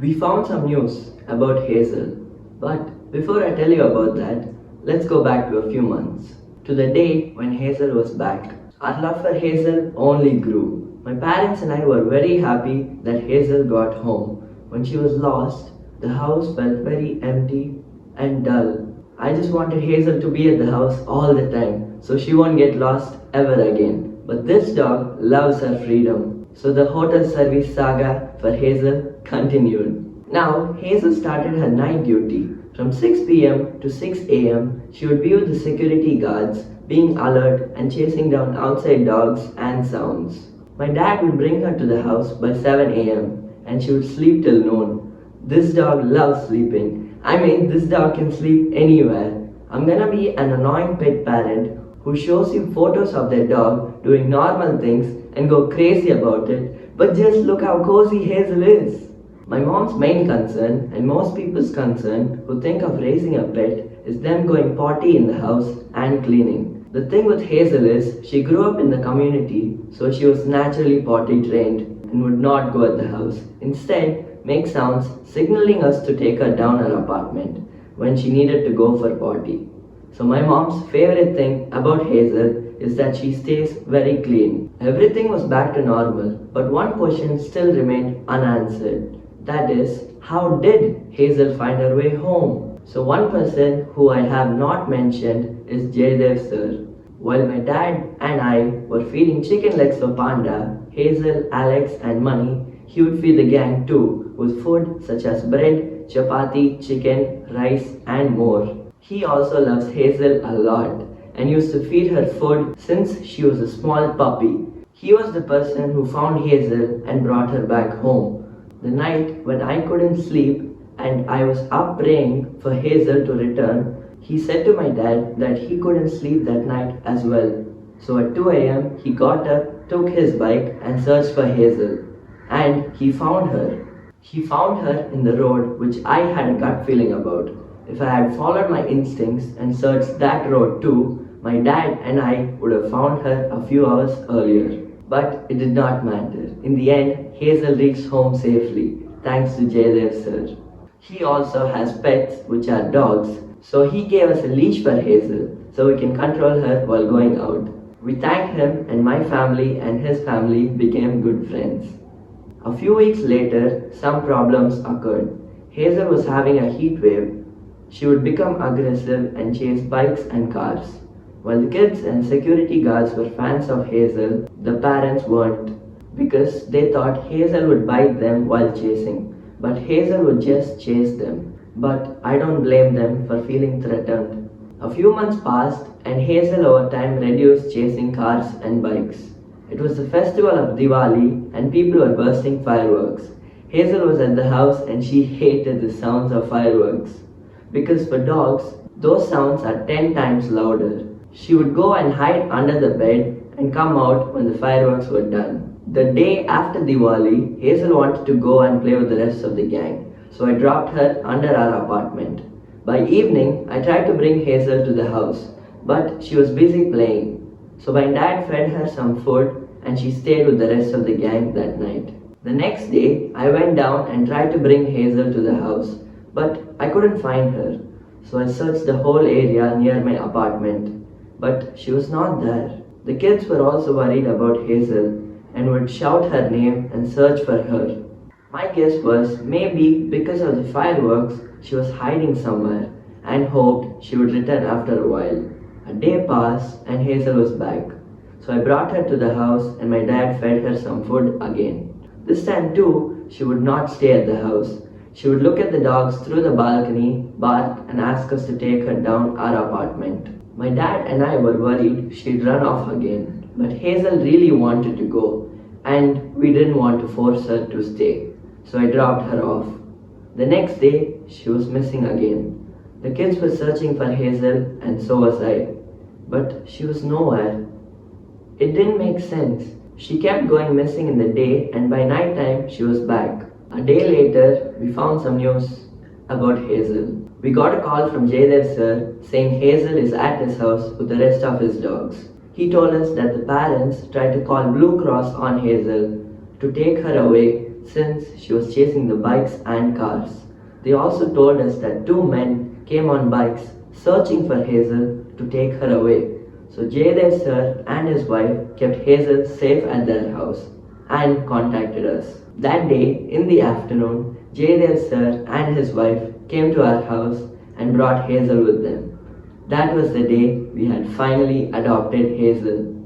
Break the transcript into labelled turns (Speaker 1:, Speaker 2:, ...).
Speaker 1: We found some news about Hazel, but before I tell you about that, let's go back to a few months. To the day when Hazel was back. Our love for Hazel only grew. My parents and I were very happy that Hazel got home. When she was lost, the house felt very empty and dull. I just wanted Hazel to be at the house all the time so she won't get lost ever again. But this dog loves her freedom. So the hotel service saga for Hazel continued. Now, Hazel started her night duty. From 6 p.m. to 6 a.m., she would be with the security guards, being alert and chasing down outside dogs and sounds. My dad would bring her to the house by 7 a.m. and she would sleep till noon. This dog loves sleeping. I mean, this dog can sleep anywhere. I'm gonna be an annoying pet parent who shows you photos of their dog doing normal things and go crazy about it, but just look how cozy Hazel is. My mom's main concern, and most people's concern who think of raising a pet, is them going potty in the house and cleaning. The thing with Hazel is, she grew up in the community, so she was naturally potty trained and would not go at the house. Instead, make sounds signaling us to take her down her apartment when she needed to go for potty. So my mom's favorite thing about Hazel is that she stays very clean. Everything was back to normal, but one question still remained unanswered. That is, how did Hazel find her way home? So one person who I have not mentioned is Jaydev sir. While my dad and I were feeding chicken legs for Panda, Hazel, Alex and Money, he would feed the gang too with food such as bread, chapati, chicken, rice and more. He also loves Hazel a lot and used to feed her food since she was a small puppy. He was the person who found Hazel and brought her back home. The night when I couldn't sleep and I was up praying for Hazel to return, he said to my dad that he couldn't sleep that night as well. So at 2 a.m. he got up, took his bike and searched for Hazel. And he found her. He found her in the road which I had a gut feeling about. If I had followed my instincts and searched that road too, my dad and I would have found her a few hours earlier. But it did not matter. In the end, Hazel reached home safely, thanks to Jaydev sir. He also has pets, which are dogs, so he gave us a leash for Hazel, so we can control her while going out. We thanked him and my family and his family became good friends. A few weeks later, some problems occurred. Hazel was having a heat wave. She would become aggressive and chase bikes and cars. While the kids and security guards were fans of Hazel, the parents weren't because they thought Hazel would bite them while chasing. But Hazel would just chase them. But I don't blame them for feeling threatened. A few months passed and Hazel over time reduced chasing cars and bikes. It was the festival of Diwali and people were bursting fireworks. Hazel was at the house and she hated the sounds of fireworks. Because for dogs, those sounds are 10 times louder. She would go and hide under the bed and come out when the fireworks were done. The day after Diwali, Hazel wanted to go and play with the rest of the gang, so I dropped her under our apartment. By evening, I tried to bring Hazel to the house, but she was busy playing. So my dad fed her some food and she stayed with the rest of the gang that night. The next day, I went down and tried to bring Hazel to the house, but I couldn't find her. So I searched the whole area near my apartment. But she was not there. The kids were also worried about Hazel and would shout her name and search for her. My guess was maybe because of the fireworks she was hiding somewhere and hoped she would return after a while. A day passed and Hazel was back. So I brought her to the house and my dad fed her some food again. This time too, she would not stay at the house. She would look at the dogs through the balcony, bark and ask us to take her down our apartment. My dad and I were worried she'd run off again, but Hazel really wanted to go and we didn't want to force her to stay, so I dropped her off. The next day, she was missing again. The kids were searching for Hazel and so was I, but she was nowhere. It didn't make sense. She kept going missing in the day and by night time she was back. A day later, we found some news about Hazel. We got a call from Jaydev sir saying Hazel is at his house with the rest of his dogs. He told us that the parents tried to call Blue Cross on Hazel to take her away since she was chasing the bikes and cars. They also told us that two men came on bikes searching for Hazel to take her away. So Jaydev sir and his wife kept Hazel safe at their house and contacted us. That day in the afternoon, Jaydev sir and his wife came to our house and brought Hazel with them. That was the day we had finally adopted Hazel.